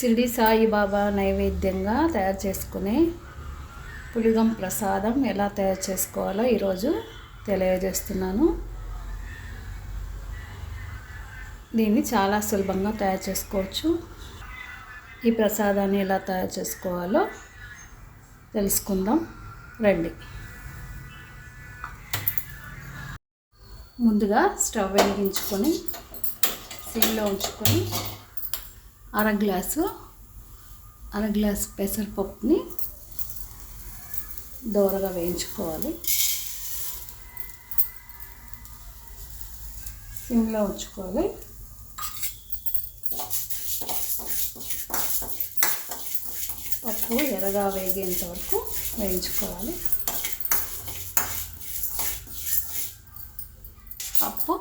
షిరిడి సాయిబాబా నైవేద్యంగా తయారు చేసుకునే పులిగం ప్రసాదం ఎలా తయారు చేసుకోవాలో ఈరోజు తెలియజేస్తున్నాను. దీన్ని చాలా సులభంగా తయారు చేసుకోవచ్చు. ఈ ప్రసాదాన్ని ఎలా తయారు చేసుకోవాలో తెలుసుకుందాం రండి. ముందుగా స్టవ్ వెలిగించుకొని సిమ్లో ఉంచుకొని అర గ్లాసు పెసరపప్పుని దోరగా వేయించుకోవాలి. సిమ్లో ఉంచుకోవాలి. పప్పు ఎర్రగా వేగేంత వరకు వేయించుకోవాలి. పప్పు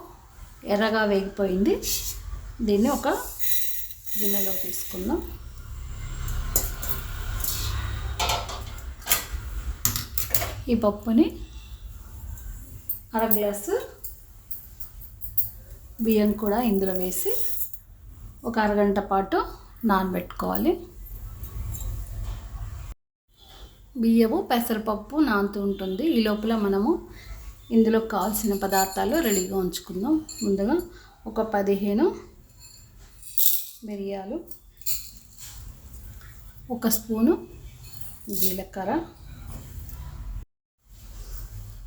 ఎర్రగా వేగిపోయింది. దీన్ని ఒక గిన్నెలో తీసుకుందాం. ఈ పప్పుని అర గ్లాసు బియ్యం కూడా ఇందులో వేసి ఒక అరగంట పాటు నానబెట్టుకోవాలి. బియ్యము పెసరపప్పు నానుతూ ఉంటుంది. ఈ లోపల మనము ఇందులో కావాల్సిన పదార్థాలు రెడీగా ఉంచుకుందాం. ముందుగా ఒక 15 మిరియాలు, 1 స్పూను జీలకర్ర,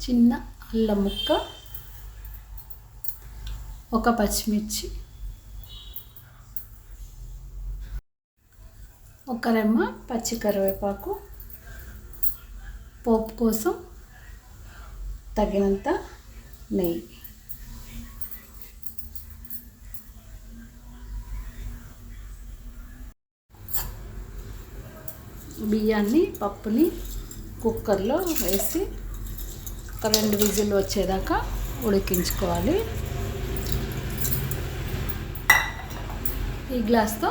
చిన్న అల్లం ముక్క, 1 పచ్చిమిర్చి, 1 రెమ్మ పచ్చి కరివేపాకు, పోపు కోసం తగినంత నెయ్యి. బియ్యాన్ని పప్పుని కుక్కర్లో వేసి ఒక 2 విజిల్ వచ్చేదాకా ఉడికించుకోవాలి. ఈ గ్లాస్తో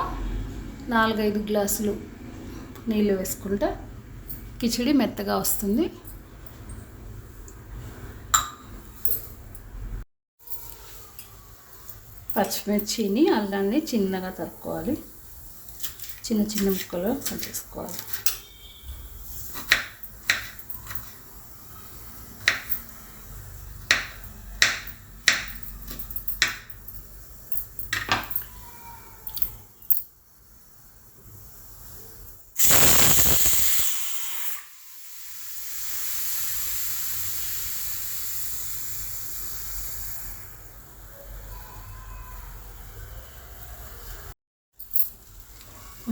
4-5 గ్లాసులు నీళ్ళు వేసుకుంటే కిచిడి మెత్తగా వస్తుంది. పచ్చిమిర్చిని అల్లాన్ని చిన్నగా తరుక్కోవాలి. చిన్న చిన్న ముక్కలు కట్ చేసుకోవాలి.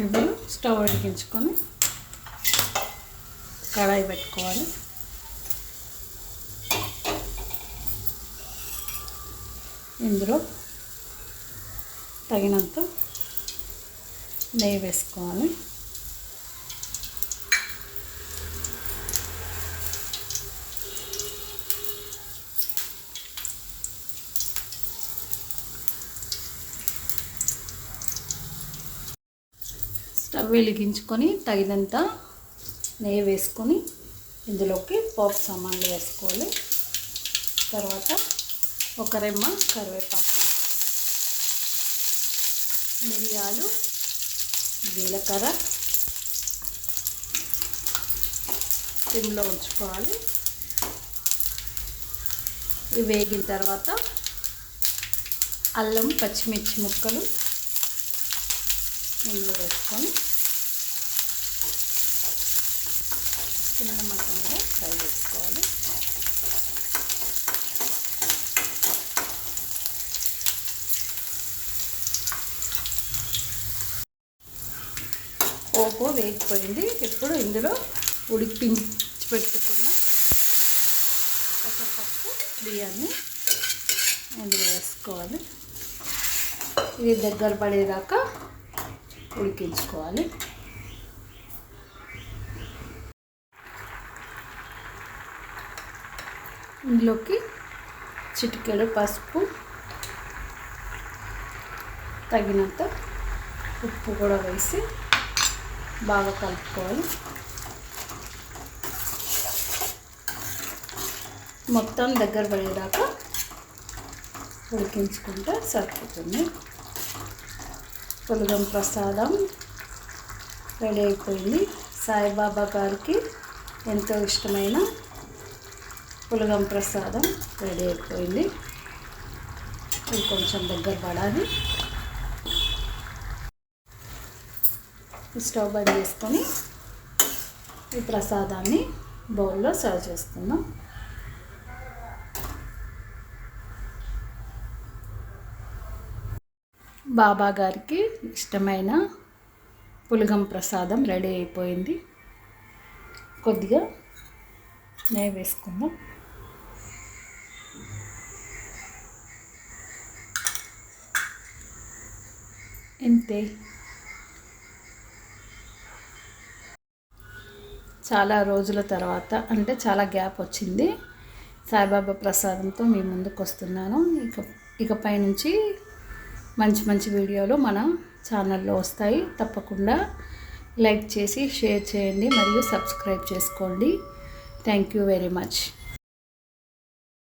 ఇప్పుడు స్టవ్ వెలిగించుకొని కడాయి పెట్టుకోవాలి. ఇందులో తగినంత నెయ్యి వేసుకోవాలి. స్టవ్ వెలిగించుకొని తగినంత నెయ్యి వేసుకొని ఇందులోకి పోపు సామాన్లు వేసుకోవాలి. తర్వాత 1 రెమ్మ కరివేపాకు, మిరియాలు, జీలకర్ర సిమ్లో ఉంచుకోవాలి. ఇవి వేగిన తర్వాత అల్లం పచ్చిమిర్చి ముక్కలు ఇందులో వేసుకొని చిన్న మంట మీద ఫ్రై చేసుకోవాలి. పోపు వేగిపోయింది. ఇప్పుడు ఇందులో ఉడికించి పెట్టుకున్న పెసరపప్పు బియ్యాన్ని ఇందులో వేసుకోవాలి. ఇది దగ్గర పడేదాకా ఉడికించుకోవాలి. ఇందులోకి చిటికెడు పసుపు, తగినంత ఉప్పు కూడా వేసి బాగా కలుపుకోవాలి. మొత్తం దగ్గర పడేదాకా ఉడికించుకుంటే సరిపోతుంది. పులిగం ప్రసాదం రెడీ అయిపోయింది. సాయిబాబా గారికి ఎంతో ఇష్టమైన పులగం ప్రసాదం రెడీ అయిపోయింది. ఇది కొంచెం దగ్గర పడాలి. స్టవ్ బంద్ చేసుకొని ఈ ప్రసాదాన్ని బౌల్లో సర్వ్ చేసుకుందాం. బాబా గారికి ఇష్టమైన పులగం ప్రసాదం రెడీ అయిపోయింది. కొద్దిగా నెయ్యి వేసుకుందాం. ఇంతే. చాలా రోజుల తర్వాత, అంటే చాలా గ్యాప్ వచ్చింది, సాయిబాబా ప్రసాదంతో మీ ముందుకు వస్తున్నాను. ఇకపై నుంచి మంచి మంచి వీడియోలు మన ఛానల్లో వస్తాయి. తప్పకుండా లైక్ చేసి షేర్ చేయండి మరియు సబ్స్క్రైబ్ చేసుకోండి. Thank you very much.